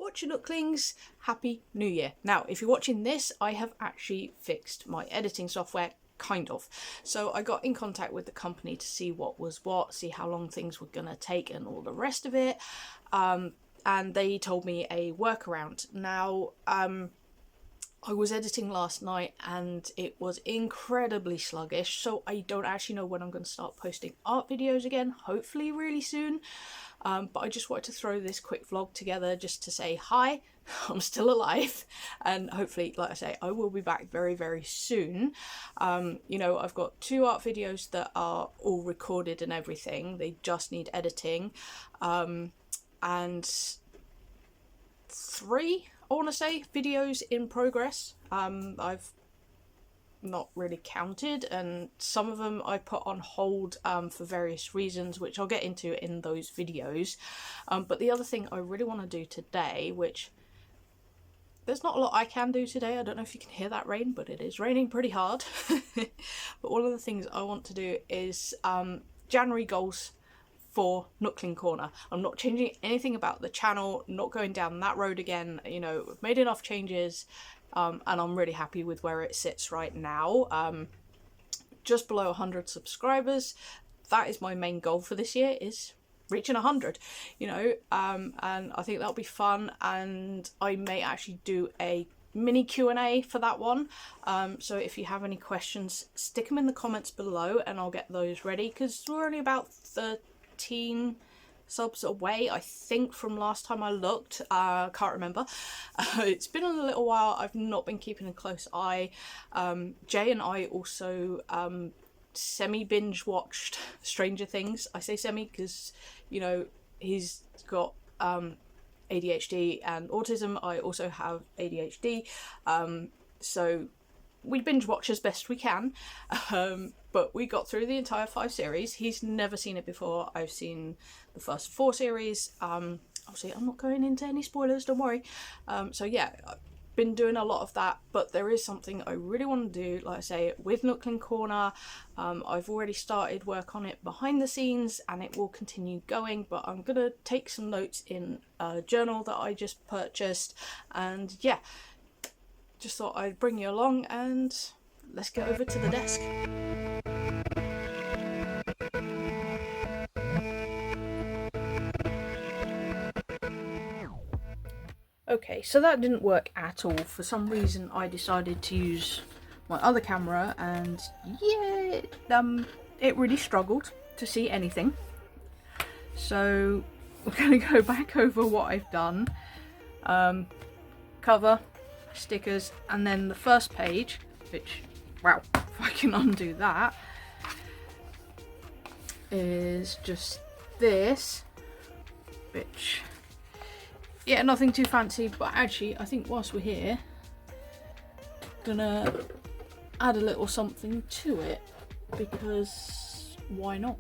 Wotcher Nooklings, Happy New Year. Now, if you're watching this, I have actually fixed my editing software, kind of. So I got in contact with the company to see what was what, see how long things were gonna take and all the rest of it. And they told me a workaround. Now, I was editing last night and it was incredibly sluggish, so I don't actually know when I'm going to start posting art videos again, hopefully really soon. But I just wanted to throw this quick vlog together just to say hi, I'm still alive, and hopefully, like I say, I will be back very, very soon. You know, I've got 2 art videos that are all recorded and everything, they just need editing, and 3, I want to say, videos in progress. I've not really counted, and some of them I put on hold for various reasons, which I'll get into in those videos. But the other thing I really want to do today, which there's not a lot I can do today, I don't know if you can hear that rain, but it is raining pretty hard. But one of the things I want to do is January goals for Nookling Corner. I'm not changing anything about the channel, not going down that road again. You know, we've made enough changes, and I'm really happy with where it sits right now. Just below 100 subscribers. That is my main goal for this year, is reaching 100, you know, and I think that'll be fun, and I may actually do a mini Q&A for that one. So if you have any questions, stick them in the comments below and I'll get those ready, because we're only about 13 subs away, I think, from last time I looked. Can't remember. It's been a little while. I've not been keeping a close eye. Jay and I also semi binge watched Stranger Things. I say semi because, you know, he's got ADHD and autism. I also have ADHD, so we binge watch as best we can, but we got through the entire 5 series. He's never seen it before. I've seen the first 4 series. Obviously I'm not going into any spoilers, don't worry. So yeah, I've been doing a lot of that, but there is something I really want to do, like I say, with Nookling Corner. I've already started work on it behind the scenes and it will continue going, but I'm gonna take some notes in a journal that I just purchased, and yeah, just thought I'd bring you along, and let's get over to the desk. Okay, so that didn't work at all. For some reason I decided to use my other camera, and yeah, it really struggled to see anything. So we're going to go back over what I've done. Cover, stickers, and then the first page, which, wow, if I can undo that, is just this, which, yeah, nothing too fancy, but actually I think whilst we're here, gonna add a little something to it, because why not?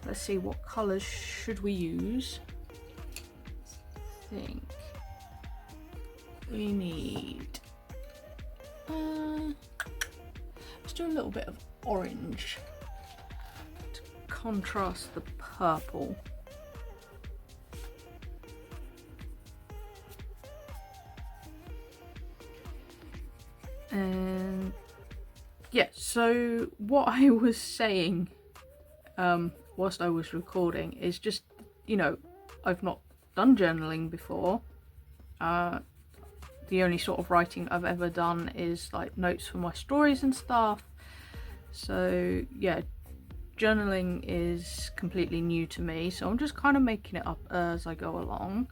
Let's see, what colours should we use? I think we need, let's do a little bit of orange to contrast the purple. And yeah, so what I was saying whilst I was recording is just, you know, I've not done journaling before. The only sort of writing I've ever done is like notes for my stories and stuff. So yeah, journaling is completely new to me, so I'm just kind of making it up as I go along.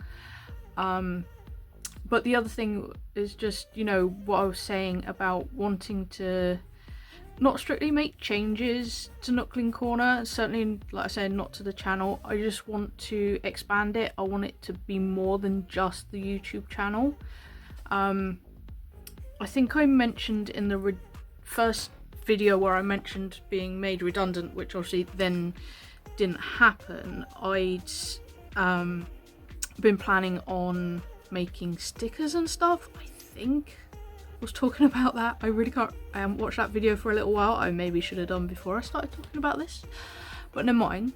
But the other thing is just, you know, what I was saying about wanting to not strictly make changes to Nookling Corner, certainly, like I said, not to the channel. I just want to expand it. I want it to be more than just the YouTube channel. I think I mentioned in the first video where I mentioned being made redundant, which obviously then didn't happen, I'd been planning on making stickers and stuff. I think I was talking about that. I really can't, I haven't watched that video for a little while. I maybe should have done before I started talking about this, but never mind.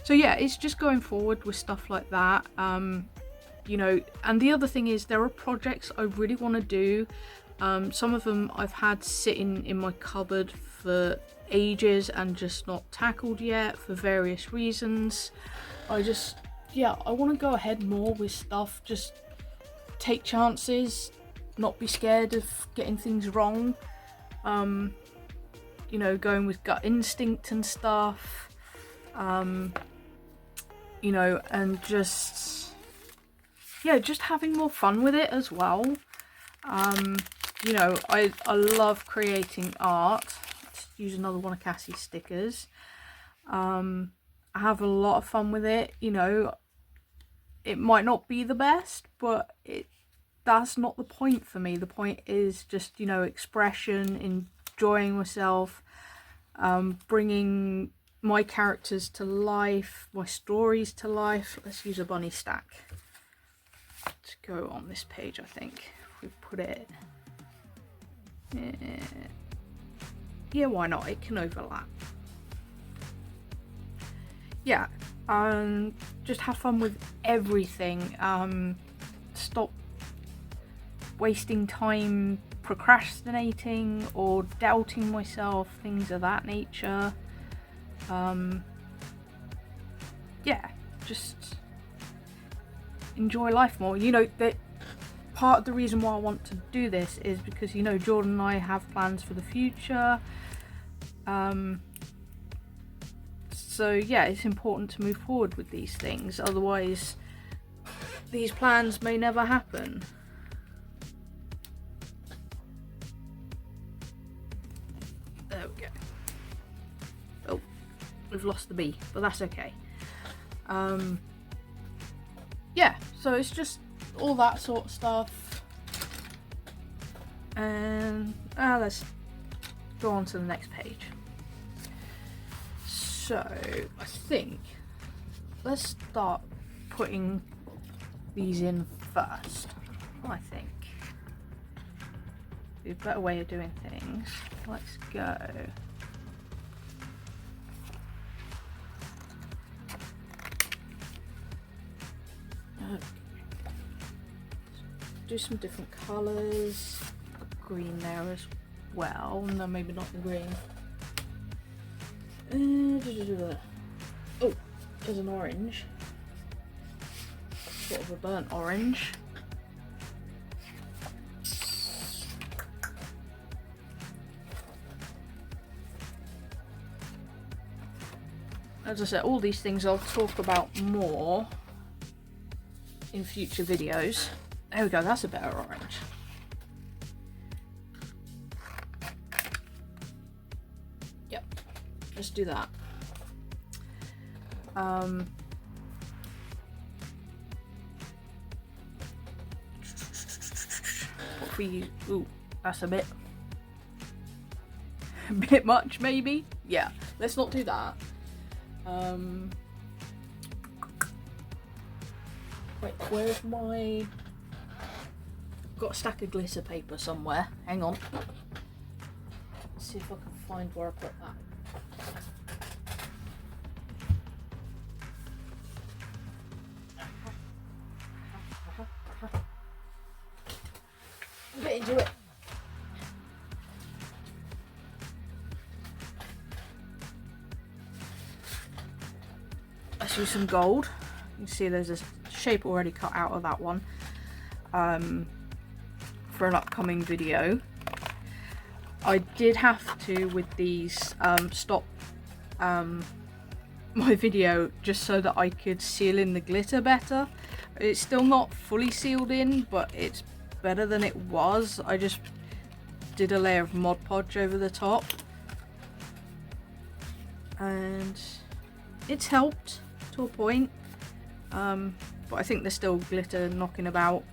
So yeah, it's just going forward with stuff like that. you know, and the other thing is there are projects I really want to do. Some of them I've had sitting in my cupboard for ages and just not tackled yet for various reasons. I want to go ahead more with stuff, just take chances, not be scared of getting things wrong. You know, going with gut instinct and stuff. You know, and just having more fun with it as well. You know, I love creating art. Let's use another one of Cassie's stickers. I have a lot of fun with it. You know, it might not be the best, but that's not the point for me. The point is just, you know, expression, enjoying myself, bringing my characters to life, my stories to life. Let's use a bunny stack. Let's go on this page, I think. We put it... yeah, why not? It can overlap. Yeah, just have fun with everything. Stop wasting time procrastinating or doubting myself, things of that nature. Yeah, just enjoy life more. You know, that part of the reason why I want to do this is because, you know, Jordan and I have plans for the future. So yeah, it's important to move forward with these things, otherwise these plans may never happen. There we go. Oh, we've lost the bee, but that's okay. Yeah, so it's just all that sort of stuff. And let's go on to the next page. So I think let's start putting these in first. I think be a better way of doing things. Let's go. Okay. Do some different colours. Green there as well. No, maybe not the green. Oh, there's an orange. Sort of a burnt orange. As I said, all these things I'll talk about more in future videos. There we go, that's a better orange. Yep, let's do that. What for you? Ooh, that's a bit much, maybe? Yeah, let's not do that. Wait, where's my... Got a stack of glitter paper somewhere. Hang on. Let's see if I can find where I put that. Get into it. Let's use some gold. You can see there's a shape already cut out of that one for an upcoming video. I did have to, with these, stop my video just so that I could seal in the glitter better. It's still not fully sealed in, but it's better than it was. I just did a layer of Mod Podge over the top and it's helped to a point, but I think there's still glitter knocking about.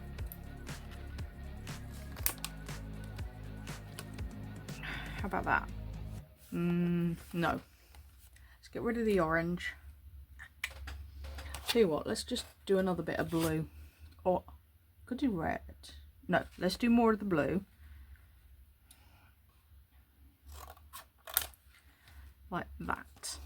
How about that? No. Let's get rid of the orange. Tell you what, let's just do another bit of blue. Or could do red. No, let's do more of the blue. Like that.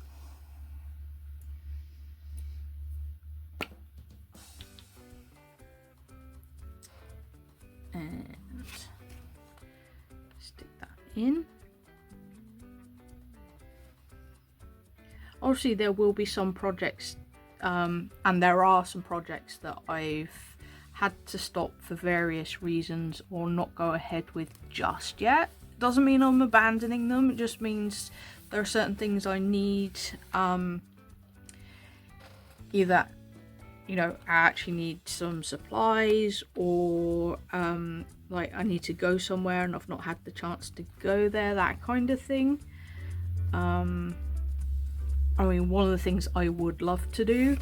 and stick that in. Obviously there will be some projects, and there are some projects that I've had to stop for various reasons or not go ahead with just yet. Doesn't mean I'm abandoning them, it just means there are certain things I need, either, you know, I actually need some supplies, or like I need to go somewhere and I've not had the chance to go there, that kind of thing. I mean, one of the things I would love to do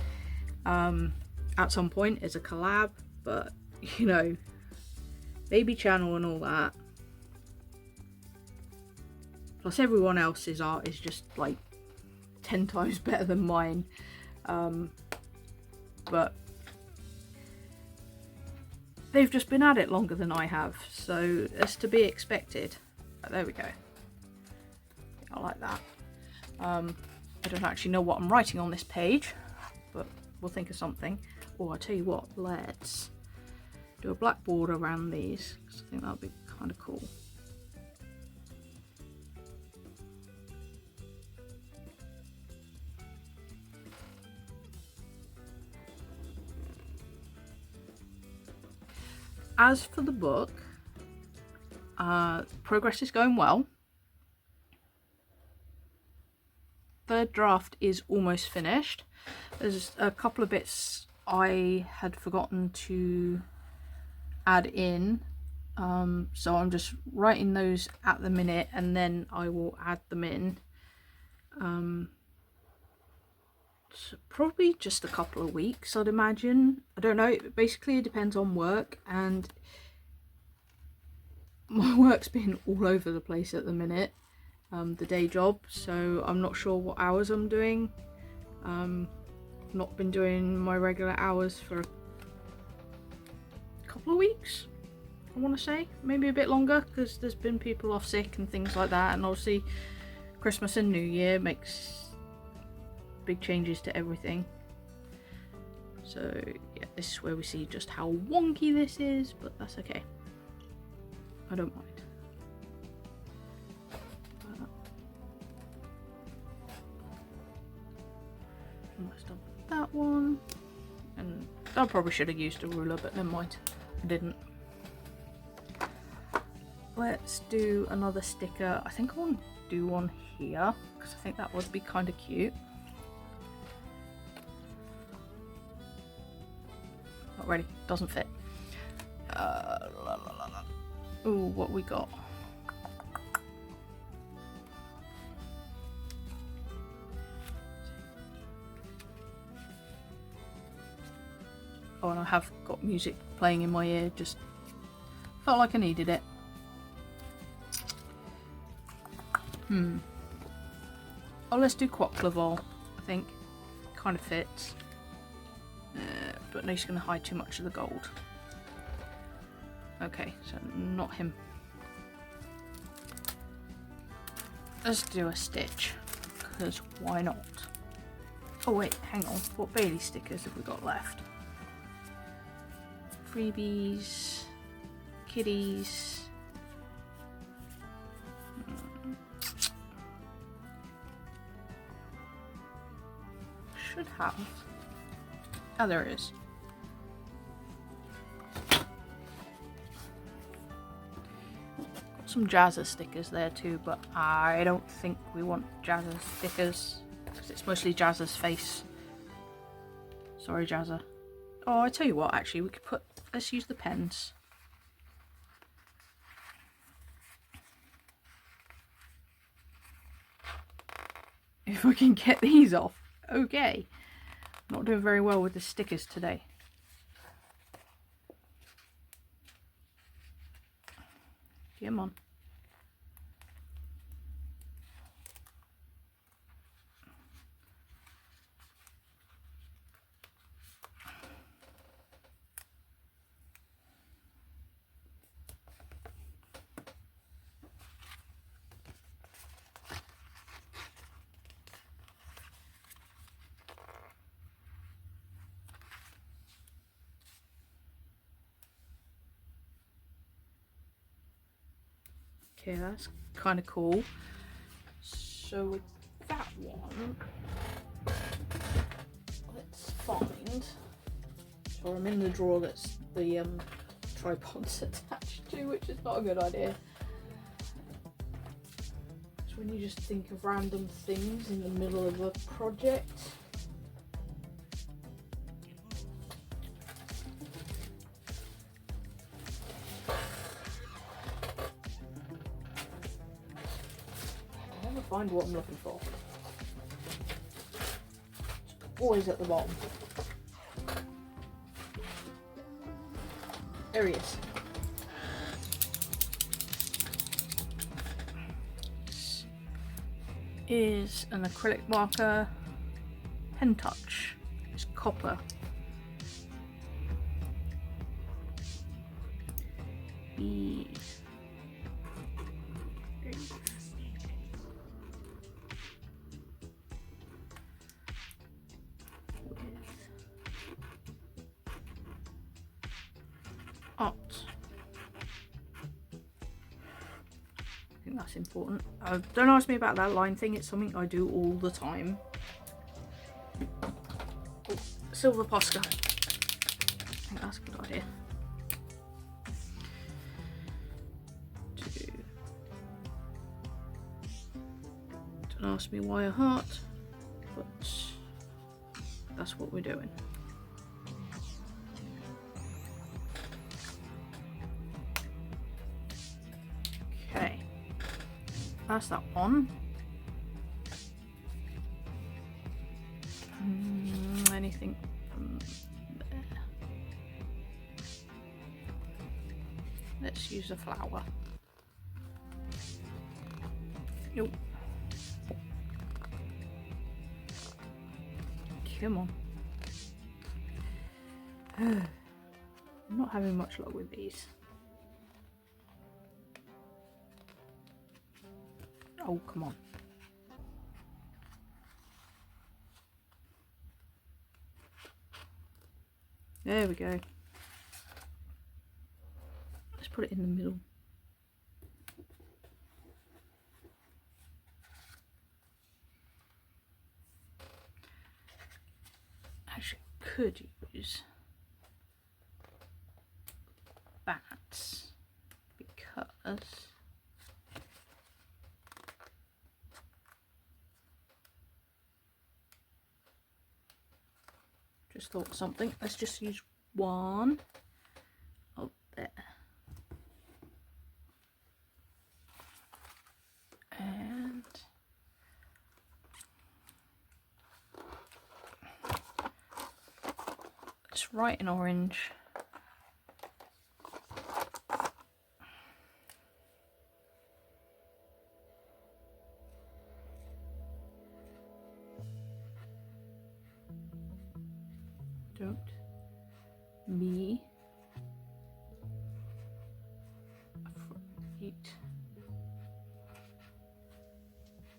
at some point is a collab, but you know, baby channel and all that, plus everyone else's art is just like 10 times better than mine, but they've just been at it longer than I have, so it's to be expected. But there we go. I like that. I don't actually know what I'm writing on this page, but we'll think of something. Oh, I tell you what, let's do a black border around these, because I think that would be kind of cool. As for the book, progress is going well. Third draft is almost finished. There's a couple of bits I had forgotten to add in, so I'm just writing those at the minute and then I will add them in. So probably just a couple of weeks, I'd imagine. I don't know, basically it depends on work, and my work's been all over the place at the minute. The day job, so I'm not sure what hours I'm doing. Not been doing my regular hours for a couple of weeks, I want to say, maybe a bit longer, because there's been people off sick and things like that, and obviously Christmas and New Year makes big changes to everything. So yeah, this is where we see just how wonky this is, but that's okay, I don't mind. Almost done with that one, and I probably should have used a ruler, but never mind, I didn't. Let's do another sticker. I think I want to do one here because I think that would be kind of cute. Not ready, doesn't fit. Ooh, what we got? Oh, and I have got music playing in my ear, just felt like I needed it. Oh, let's do Quoc-Laval, I think. Kind of fits. But no, he's going to hide too much of the gold. Okay, so not him. Let's do a Stitch, because why not? Oh wait, hang on, what Bailey stickers have we got left? Freebies, kitties. Should have. Oh, there it is. Got some Jazza stickers there too, but I don't think we want Jazza stickers because it's mostly Jazza's face. Sorry, Jazza. Oh, I tell you what, actually, we could put. Let's use the pens. If we can get these off. Okay. Not doing very well with the stickers today. Come on. Okay, that's kind of cool. So with that one, let's find. So I'm in the drawer that's the tripod's attached to, which is not a good idea. So when you just think of random things in the middle of a project. I never find what I'm looking for. It's always at the bottom. There he is. This is an acrylic marker, pen touch. It's copper. Art. I think that's important. Don't ask me about that line thing, it's something I do all the time. Oh, silver Posca. I think that's a good idea. Don't ask me why a heart, but that's what we're doing. Okay, that's that one. Anything from there? Let's use a flower. Nope. Come on. I'm not having much luck with these. Oh, come on. There we go. Let's put it in the middle. Actually, could use bats because just thought of something. Let's just use one up there. And it's right in orange. Don't be afraid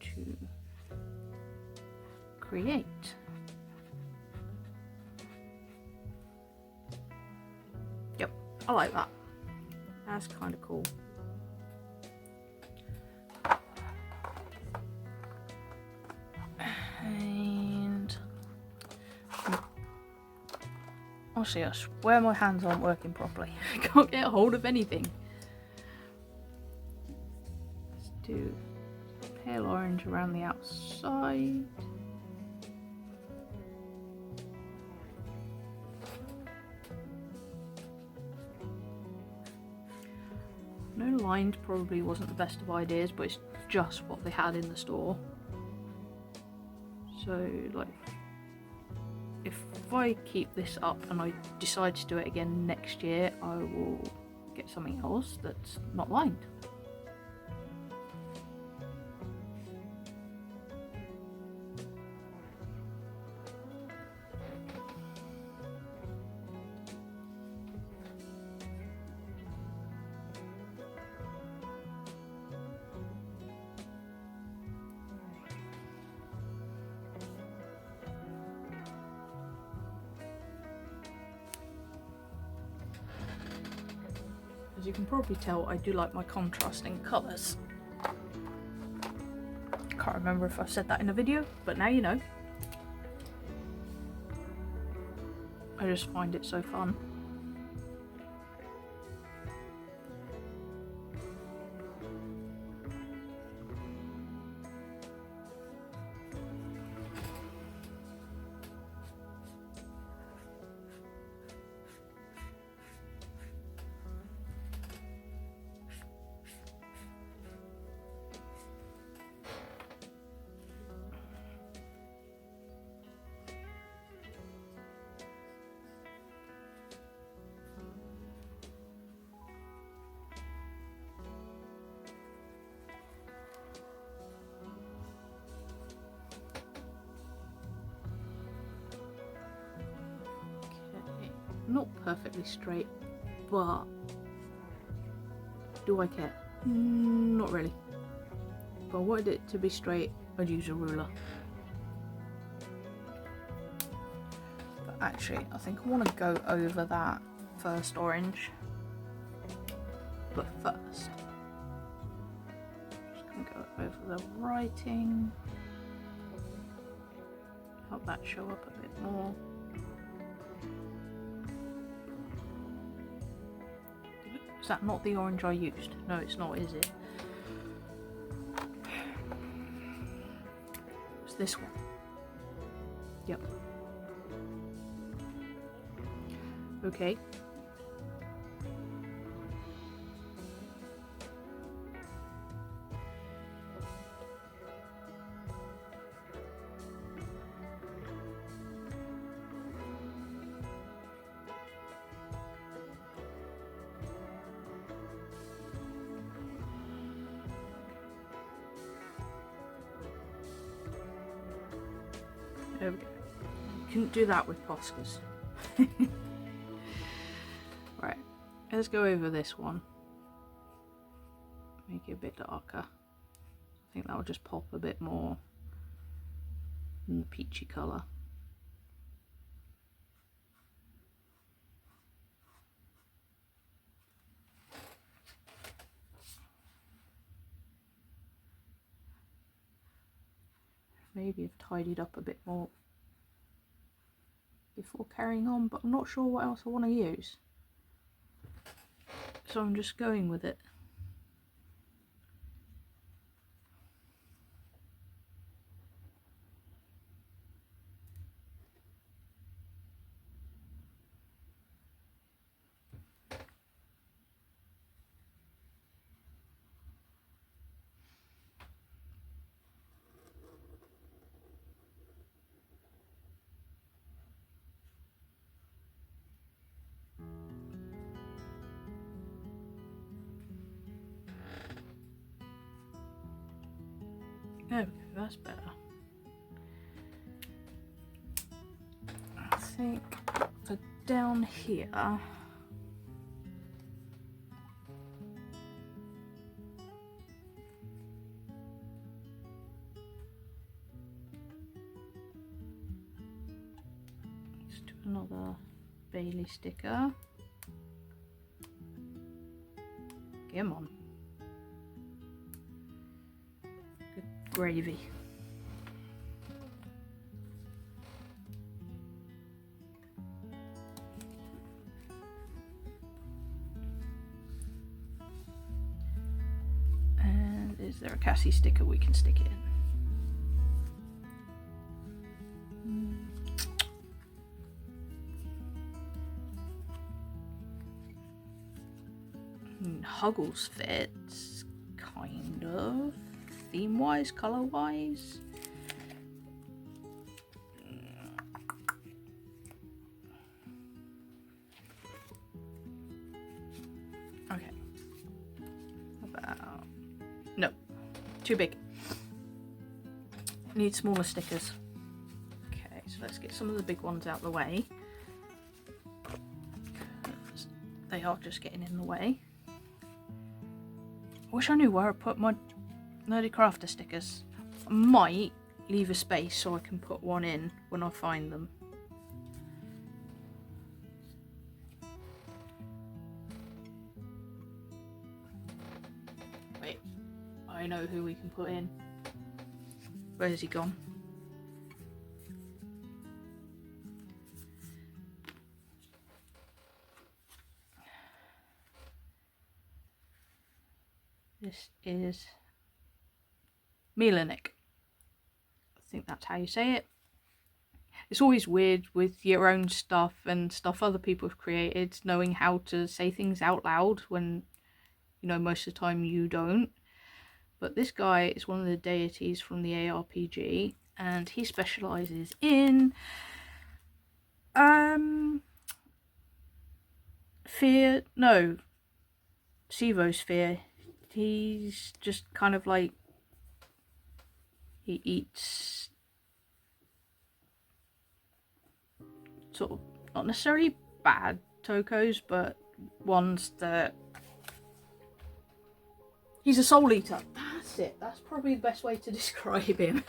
to create. Yep, I like that. That's kind of cool. And honestly, I swear my hands aren't working properly. I can't get a hold of anything. Let's do pale orange around the outside. No, lined probably wasn't the best of ideas, but it's just what they had in the store. So, like, if I keep this up and I decide to do it again next year, I will get something else that's not lined. As you can probably tell, I do like my contrasting colours. Can't remember if I've said that in a video, but now you know. I just find it so fun. Not perfectly straight, but do I care? Not really. If I wanted it to be straight, I'd use a ruler. But actually, I think I want to go over that first orange. But first, just going to go over the writing. Help that show up a bit more. Is that not the orange I used? No, it's not, is it? It's this one. Yep. Okay. There we go. Couldn't do that with Poscas. Right, let's go over this one. Make it a bit darker. I think that will just pop a bit more in the peachy colour. Maybe I've tidied up a bit more before carrying on, but I'm not sure what else I want to use. So I'm just going with it. Oh, that's better. I think for down here, let's do another Bailey sticker. Come on. Good gravy. And is there a Cassie sticker we can stick it in? Huggles fits, kind of, theme-wise, colour-wise. Okay. About... no, too big. Need smaller stickers. Okay, so let's get some of the big ones out of the way. They are just getting in the way. I wish I knew where I put my Nerdy Crafter stickers. I might leave a space so I can put one in when I find them. I know who we can put in. Where's he gone? This is Milanik. I think that's how you say it. It's always weird with your own stuff and stuff other people have created, knowing how to say things out loud when, you know, most of the time you don't. But this guy is one of the deities from the ARPG, and he specialises in Sivosphere. He's just kind of like, he eats sort of not necessarily bad tokos, but ones that, he's a soul eater. That's it. That's probably the best way to describe him.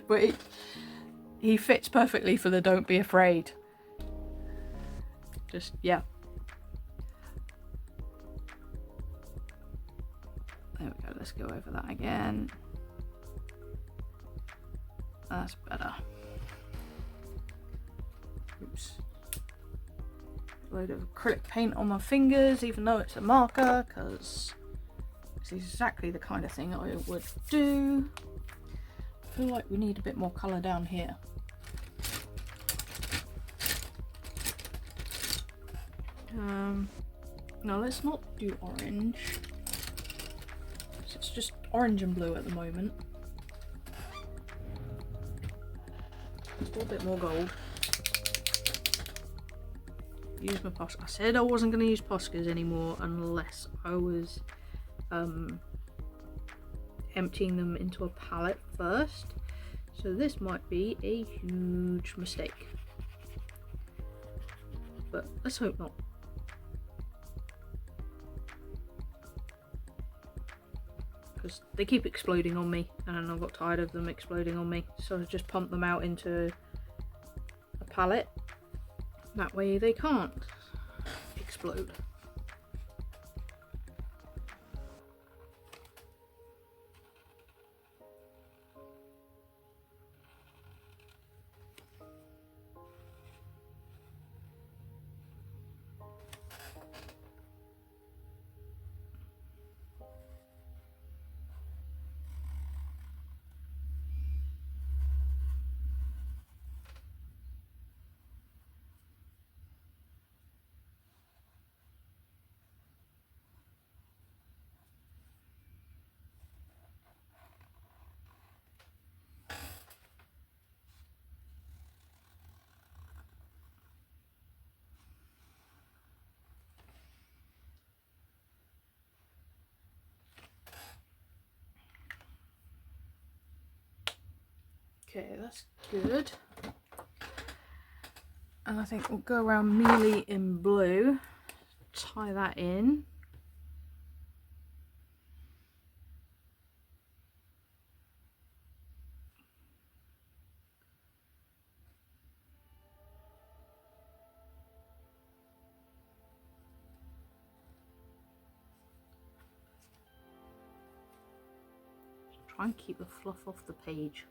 But he fits perfectly for the don't be afraid. Just, yeah. There we go. Let's go over that again. That's better. Oops. Load of acrylic paint on my fingers, even though it's a marker, because it's exactly the kind of thing I would do. I feel like we need a bit more colour down here. No, let's not do orange. It's just orange and blue at the moment. Let's do a bit more gold. Use my Posca. I said I wasn't going to use Poscas anymore unless I was emptying them into a palette first. So this might be a huge mistake. But let's hope not. Because they keep exploding on me and I got tired of them exploding on me. So I just pumped them out into a palette. That way they can't explode. Okay, that's good. And I think we'll go around mealy in blue, tie that in. Try and keep the fluff off the page.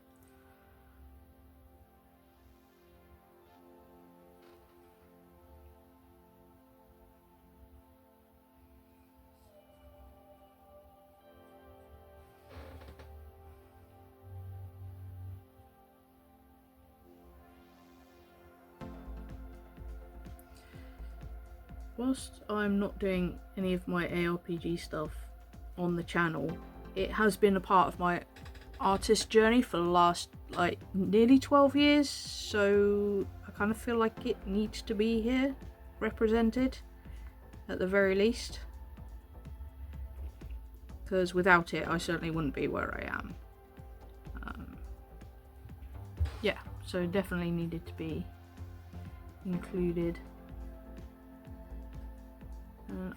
Whilst I'm not doing any of my ARPG stuff on the channel, it has been a part of my artist journey for the last like nearly 12 years, so I kind of feel like it needs to be here represented at the very least, because without it I certainly wouldn't be where I am. Yeah, so it definitely needed to be included.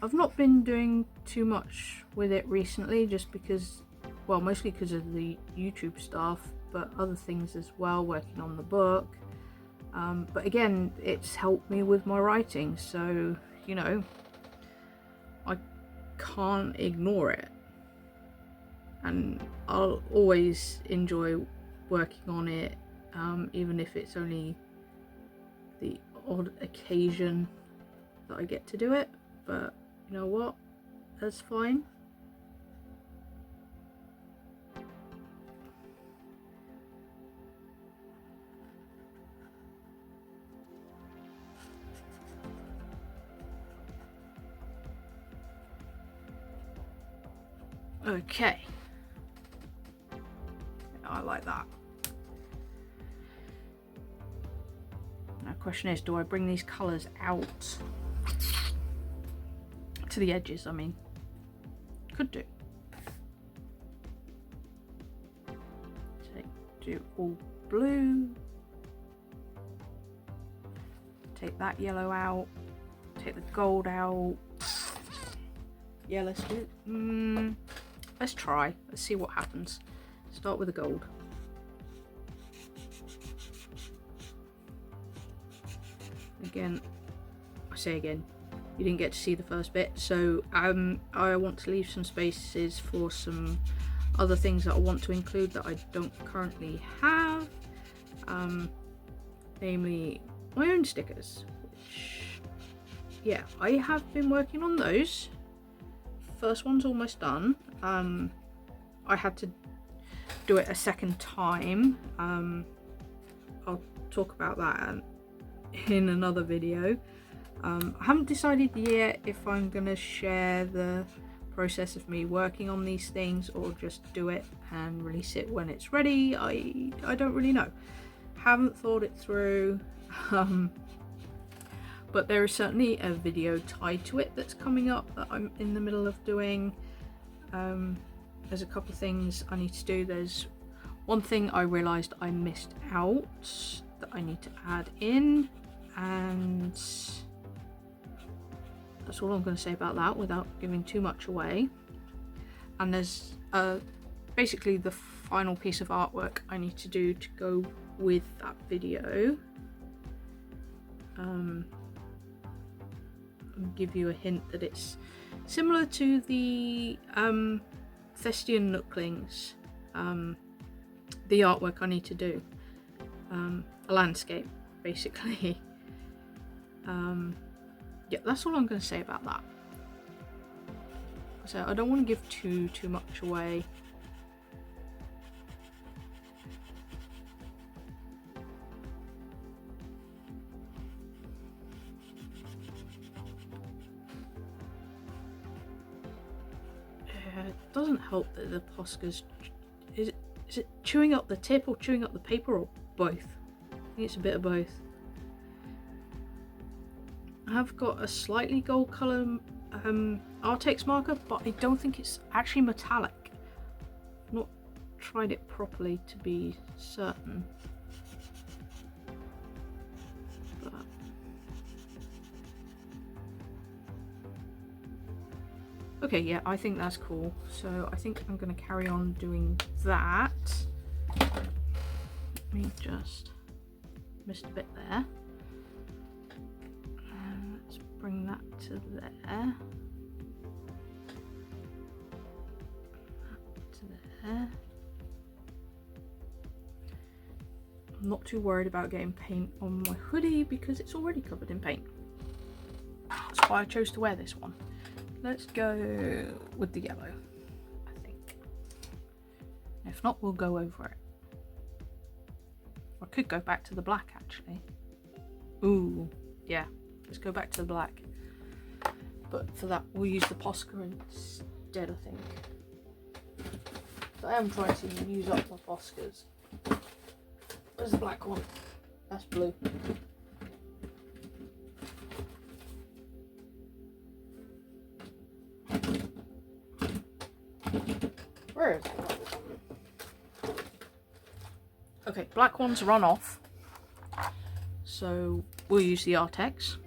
I've not been doing too much with it recently, just because, well, mostly because of the YouTube stuff, but other things as well, working on the book. But again, it's helped me with my writing, so, you know, I can't ignore it. and I'll always enjoy working on it, even if it's only the odd occasion that I get to do it. But you know what, that's fine. Okay, I like that. Now, the question is, do I bring these colours out to the edges? I mean, could do. Do all blue. Take that yellow out. Take the gold out. Yeah, let's do. Let's try. Let's see what happens. Start with the gold. Again, I say again, you didn't get to see the first bit, so I want to leave some spaces for some other things that I want to include that I don't currently have, namely my own stickers, which, yeah, I have been working on those. First one's almost done. I had to do it a second time. I'll talk about that in another video. I haven't decided yet if I'm gonna share the process of me working on these things or just do it and release it when it's ready. I don't really know. Haven't thought it through. But there is certainly a video tied to it that's coming up that I'm in the middle of doing. There's a couple of things I need to do. There's one thing I realised I missed out that I need to add in, and that's all I'm going to say about that without giving too much away. And there's basically the final piece of artwork I need to do to go with that video. I'll give you a hint that it's similar to the Prettiest Nooklings, the artwork I need to do, a landscape basically. Yeah, that's all I'm going to say about that. So I don't want to give too much away. It doesn't help that the Posca's is it chewing up the tip or chewing up the paper, or both? I think it's a bit of both. I have got a slightly gold colour Artex marker, but I don't think it's actually metallic. I've not tried it properly to be certain. But okay, yeah, I think that's cool. So I think I'm going to carry on doing that. Let me just missed a bit there. Let's bring that to there. That to there. I'm not too worried about getting paint on my hoodie because it's already covered in paint. That's why I chose to wear this one. Let's go with the yellow, I think. If not, we'll go over it. I could go back to the black, actually. Ooh, yeah, let's go back to the black. But for that, we'll use the Posca instead, I think. So I am trying to use up my Poscas. Where's the black one? That's blue. Where is it? Okay, black ones run off, so we'll use the Artex.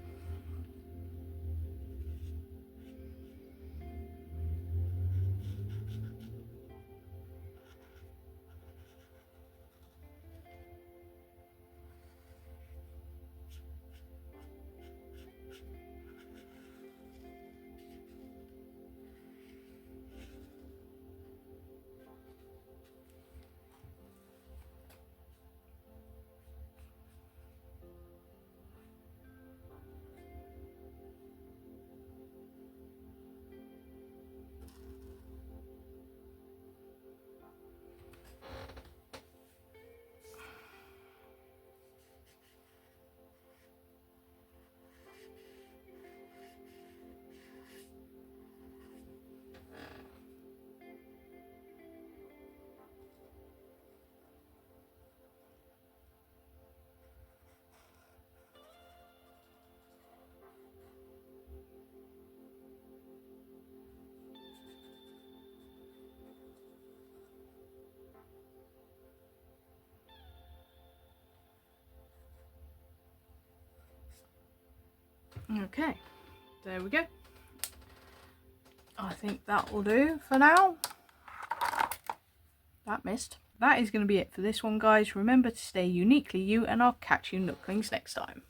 Okay, there we go. I think that will do for now. That missed. That is going to be it for this one, guys. Remember to stay uniquely you, and I'll catch you Nooklings next time.